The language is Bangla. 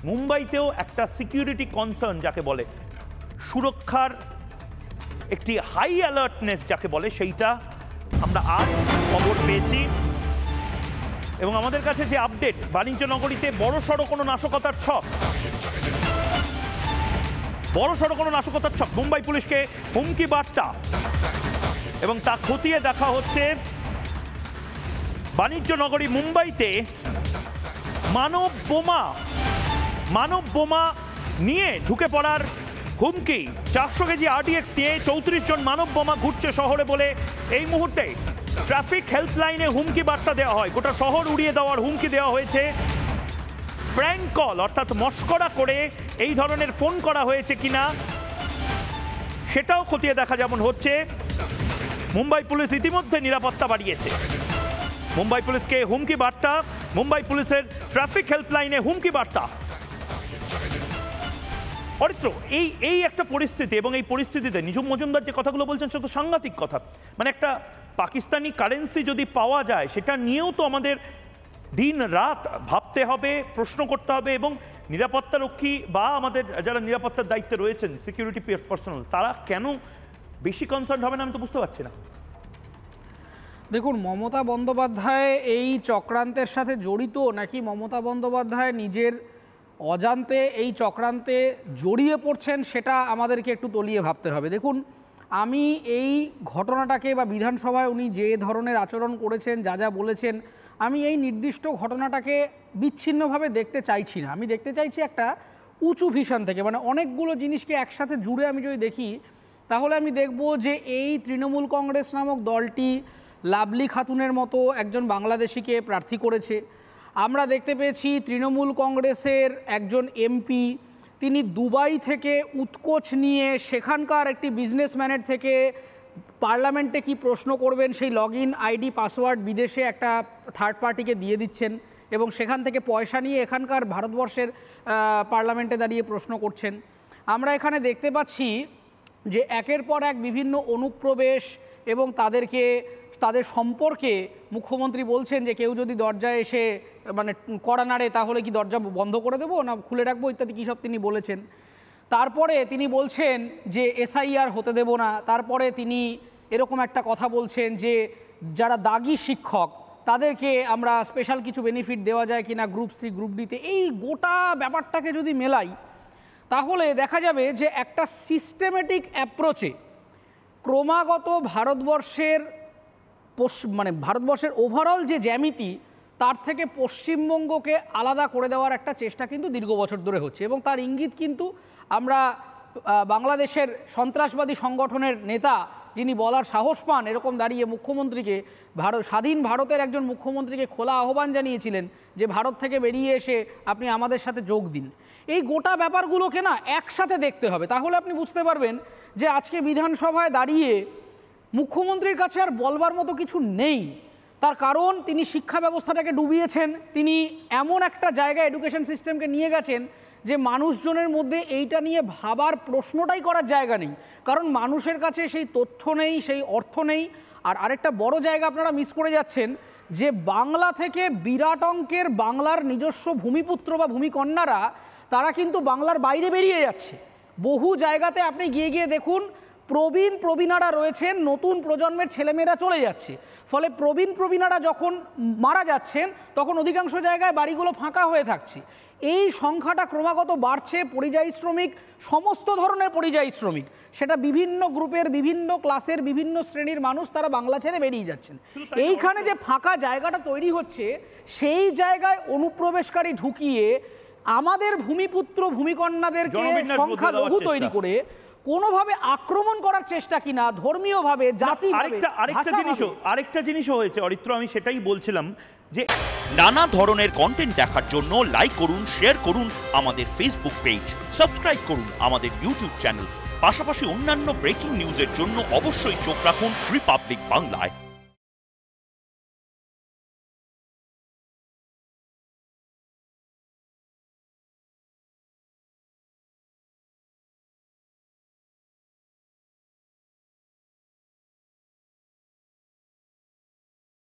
মুম্বাইতেও একটা সিকিউরিটি কনসার্ন যাকে বলে, সুরক্ষার একটি হাই অ্যালার্টনেস যাকে বলে, সেইটা আমরা আজ খবর পেয়েছি। এবং আমাদের কাছে যে আপডেট, বাণিজ্য নগরীতে বড়সড় কোনো নাশকতার ছক, মুম্বাই পুলিশকে হুমকি বার্তা, এবং তা খতিয়ে দেখা হচ্ছে। বাণিজ্য নগরী মুম্বাইতে মানব বোমা নিয়ে ঢুকে পড়ার হুমকি। 400 কেজি RDX নিয়ে 34 জন মানব বোমা ঘুরছে শহরে বলে এই মুহূর্তে ট্রাফিক হেল্পলাইনে হুমকি বার্তা দেওয়া হয়। গোটা শহর উড়িয়ে দেওয়ার হুমকি দেওয়া হয়েছে। প্র্যাঙ্ক কল অর্থাৎ মস্করা করে এই ধরনের ফোন করা হয়েছে কিনা সেটাও খতিয়ে দেখা যেমন হচ্ছে। মুম্বাই পুলিশ ইতিমধ্যে নিরাপত্তা বাড়িয়েছে। মুম্বাই পুলিশকে হুমকি বার্তা, মুম্বাই পুলিশের ট্রাফিক হেল্পলাইনে হুমকি বার্তা। অরিত্র, এই একটা পরিস্থিতি, এবং এই পরিস্থিতিতে নিঝুম মজুমদার যে কথাগুলো বলছেন সেটা তো সাংঘাতিক কথা। মানে একটা পাকিস্তানি কারেন্সি যদি পাওয়া যায় সেটা নিয়েও তো আমাদের দিন রাত ভাবতে হবে, প্রশ্ন করতে হবে। এবং নিরাপত্তারক্ষী বা আমাদের যারা নিরাপত্তার দায়িত্বে রয়েছেন, সিকিউরিটি পার্সোনাল, তারা কেন বেশি কনসার্ন হবে না আমি তো বুঝতে পারছি না। দেখুন, মমতা বন্দ্যোপাধ্যায় এই চক্রান্তের সাথে জড়িত, নাকি মমতা বন্দ্যোপাধ্যায় নিজের অজান্তে এই চক্রান্তে জড়িয়ে পড়ছেন, সেটা আমাদেরকে একটু তলিয়ে ভাবতে হবে। দেখুন, আমি এই ঘটনাটাকে বা বিধানসভায় উনি যে ধরনের আচরণ করেছেন, যা যা বলেছেন, আমি এই নির্দিষ্ট ঘটনাটাকে বিচ্ছিন্নভাবে দেখতে চাইছি না। আমি দেখতে চাইছি একটা উঁচু ভিশন থেকে, মানে অনেকগুলো জিনিসকে একসাথে জুড়ে আমি যদি দেখি, তাহলে আমি দেখব যে এই তৃণমূল কংগ্রেস নামক দলটি লাভলি খাতুনের মতো একজন বাংলাদেশিকে প্রার্থী করেছে। আমরা দেখতে পেয়েছি তৃণমূল কংগ্রেসের একজন এমপি, তিনি দুবাই থেকে উৎকোচ নিয়ে সেখানকার একটি বিজনেসম্যানের থেকে পার্লামেন্টে কি প্রশ্ন করবেন সেই লগইন আইডি পাসওয়ার্ড বিদেশে একটা থার্ড পার্টিকে দিয়ে দিচ্ছেন, এবং সেখান থেকে পয়সা নিয়ে এখানকার ভারতবর্ষের পার্লামেন্টে দাঁড়িয়ে প্রশ্ন করছেন। আমরা এখানে দেখতে পাচ্ছি যে একের পর এক বিভিন্ন অনুপ্রবেশ, এবং তাদের সম্পর্কে মুখ্যমন্ত্রী বলছেন যে কেউ যদি দরজায় এসে মানে কড়া নাড়ে তাহলে কি দরজা বন্ধ করে দেবো না খুলে রাখবো, ইত্যাদি কী সব তিনি বলেছেন। তারপরে তিনি বলছেন যে SIR হতে দেব না। তারপরে তিনি এরকম একটা কথা বলছেন যে যারা দাগি শিক্ষক তাদেরকে আমরা স্পেশাল কিছু বেনিফিট দেওয়া যায় কিনা গ্রুপ C গ্রুপ Dতে। এই গোটা ব্যাপারটাকে যদি মেলাই তাহলে দেখা যাবে যে একটা সিস্টেমেটিক অ্যাপ্রোচে ক্রমাগত ভারতবর্ষের ওভারঅল যে জ্যামিতি, তার থেকে পশ্চিমবঙ্গকে আলাদা করে দেওয়ার একটা চেষ্টা কিন্তু দীর্ঘ বছর ধরে হচ্ছে। এবং তার ইঙ্গিত কিন্তু আমরা বাংলাদেশের সন্ত্রাসবাদী সংগঠনের নেতা যিনি বলার সাহস পান, এরকম দাঁড়িয়ে মুখ্যমন্ত্রীকে, স্বাধীন ভারতের একজন মুখ্যমন্ত্রীকে খোলা আহ্বান জানিয়েছিলেন যে ভারত থেকে বেরিয়ে এসে আপনি আমাদের সাথে যোগ দিন। এই গোটা ব্যাপারগুলোকে না একসাথে দেখতে হবে, তাহলে আপনি বুঝতে পারবেন যে আজকে বিধানসভায় দাঁড়িয়ে মুখ্যমন্ত্রীর কাছে আর বলবার মতো কিছু নেই। তার কারণ তিনি শিক্ষা ব্যবস্থাটাকে ডুবিয়েছেন, তিনি এমন একটা জায়গায় এডুকেশন সিস্টেমকে নিয়ে গেছেন যে মানুষজনের মধ্যে এইটা নিয়ে ভাবার প্রশ্নটাই করার জায়গা নেই, কারণ মানুষের কাছে সেই তথ্য নেই, সেই অর্থ নেই। আর আরেকটা বড় জায়গা আপনারা মিস করে যাচ্ছেন যে বাংলা থেকে বিরাট অঙ্কের বাংলার নিজস্ব ভূমিপুত্র বা ভূমিকন্যারা তারা কিন্তু বাংলার বাইরে বেরিয়ে যাচ্ছে। বহু জায়গাতে আপনি গিয়ে দেখুন প্রবীণারা রয়েছেন, নতুন প্রজন্মের ছেলেমেয়েরা চলে যাচ্ছে। ফলে প্রবীণারা যখন মারা যাচ্ছেন তখন অধিকাংশ জায়গায় বাড়িগুলো ফাঁকা হয়ে থাকছে। এই সংখ্যাটা ক্রমাগত বাড়ছে। পরিযায়ী শ্রমিক, সমস্ত ধরনের পরিযায়ী শ্রমিক, সেটা বিভিন্ন গ্রুপের, বিভিন্ন ক্লাসের, বিভিন্ন শ্রেণীর মানুষ, তারা বাংলা ছেড়ে বেরিয়ে যাচ্ছেন। এইখানে যে ফাঁকা জায়গাটা তৈরি হচ্ছে, সেই জায়গায় অনুপ্রবেশকারী ঢুকিয়ে আমাদের ভূমিপুত্র ভূমিকন্যাদেরকে সংখ্যালঘু তৈরি করে কোনোভাবে আক্রমণ করার চেষ্টা কিনা, ধর্মীয়ভাবে, জাতিভাবে। আরেকটা জিনিসও হয়েছে অরিত্র, আমি সেটাই বলছিলাম যে নানা ধরনের কন্টেন্ট দেখার জন্য লাইক করুন, শেয়ার করুন আমাদের ফেসবুক পেজ, সাবস্ক্রাইব করুন আমাদের ইউটিউব চ্যানেল। পাশাপাশি অন্যান্য ব্রেকিং নিউজের জন্য অবশ্যই চোখ রাখুন রিপাবলিক বাংলায়।